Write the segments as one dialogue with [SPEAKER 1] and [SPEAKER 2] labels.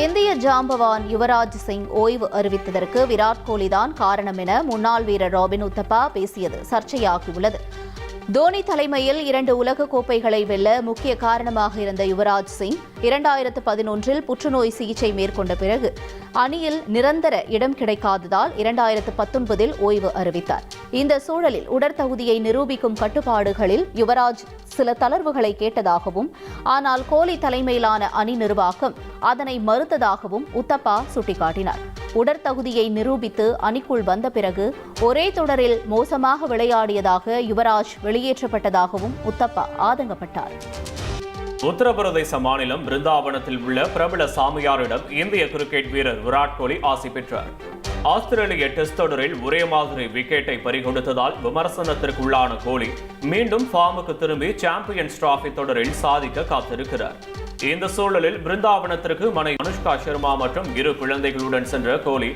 [SPEAKER 1] இந்திய ஜாம்பவான் யுவராஜ் சிங் ஓய்வு அறிவித்ததற்கு விராட் கோலிதான் காரணம் என முன்னாள் வீரர் ராபின் உத்தப்பா பேசியது சர்ச்சையாகியுள்ளது. தோனி தலைமையில் 2 உலக கோப்பைகளை வெல்ல முக்கிய காரணமாக இருந்த யுவராஜ் சிங் 2011 புற்றுநோய் சிகிச்சை மேற்கொண்ட பிறகு அணியில் நிரந்தர இடம் கிடைக்காததால் 2019 ஓய்வு அறிவித்தார். இந்த சூழலில் உடற்தகுதியை நிரூபிக்கும் கட்டுப்பாடுகளில் யுவராஜ் சில தளர்வுகளை கேட்டதாகவும் ஆனால் கோலி தலைமையிலான அணி நிர்வாகம் அதனை மறுத்ததாகவும் உத்தப்பா சுட்டிக்காட்டினார். உடற்தகுதியை நிரூபித்து அணிக்குள் வந்த பிறகு ஒரே தொடரில் மோசமாக விளையாடியதாக யுவராஜ் வெளியேற்றப்பட்டதாகவும் உத்தப்பா ஆதங்கப்பட்டார்.
[SPEAKER 2] உத்தரப்பிரதேச மாநிலம் பிருந்தாவனத்தில் உள்ள பிரபல சாமியாரிடம் இந்திய கிரிக்கெட் வீரர் விராட் கோலி ஆசி பெற்றார். ஆஸ்திரேலிய டெஸ்ட் தொடரில் ஒரே மாதிரி விக்கெட்டை பறிகொடுத்ததால் விமர்சனத்திற்குள்ளான கோலி மீண்டும் ஃபார்முக்கு திரும்பி சாம்பியன்ஸ் டிராபி தொடரில் சாதிக்க காத்திருக்கிறார். இந்த சூழலில் பிருந்தாவனத்திற்கு மனைவி அனுஷ்கா சர்மா மற்றும் 2 குழந்தைகளுடன் சென்ற கோலி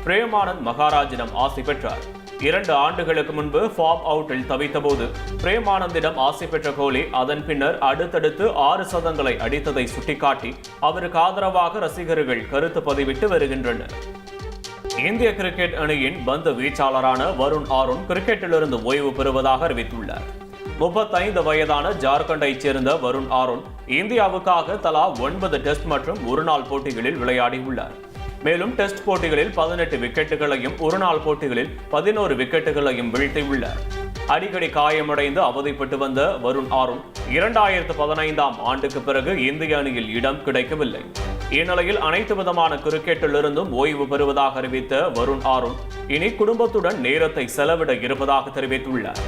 [SPEAKER 2] பிரேமானந்த் மகாராஜிடம் ஆசி பெற்றார். 2 ஆண்டுகளுக்கு முன்பு ஃபார்ம் அவுட்டில் தவித்தபோது பிரேமானந்திடம் ஆசி பெற்ற கோலி அதன் பின்னர் அடுத்தடுத்து 6 சதங்களை அடித்ததை சுட்டிக்காட்டி அவருக்கு ஆதரவாக ரசிகர்கள் கருத்து பதிவிட்டு வருகின்றனர். இந்திய கிரிக்கெட் அணியின் பந்து வீச்சாளரான வருண் ஆரோன் கிரிக்கெட்டிலிருந்து ஓய்வு பெறுவதாக அறிவித்துள்ளார். 35 வயதான ஜார்க்கண்டைச் சேர்ந்த வருண் ஆரோன் இந்தியாவுக்காக தலா 9 டெஸ்ட் மற்றும் ஒருநாள் போட்டிகளில் விளையாடியுள்ளார். மேலும் டெஸ்ட் போட்டிகளில் 18 விக்கெட்டுகளையும் ஒருநாள் போட்டிகளில் 11 விக்கெட்டுகளையும் வீழ்த்தியுள்ளார். அடிக்கடி காயமடைந்து அவதிப்பட்டு வந்த வருண் ஆரோன் 2015ஆம் ஆண்டுக்கு பிறகு இந்திய அணியில் இடம் கிடைக்கவில்லை. இந்நிலையில் அனைத்து விதமான கிரிக்கெட்டிலிருந்தும் ஓய்வு பெறுவதாக அறிவித்த வருண் ஆரோன் இனி குடும்பத்துடன் நேரத்தை செலவிட இருப்பதாக தெரிவித்துள்ளார்.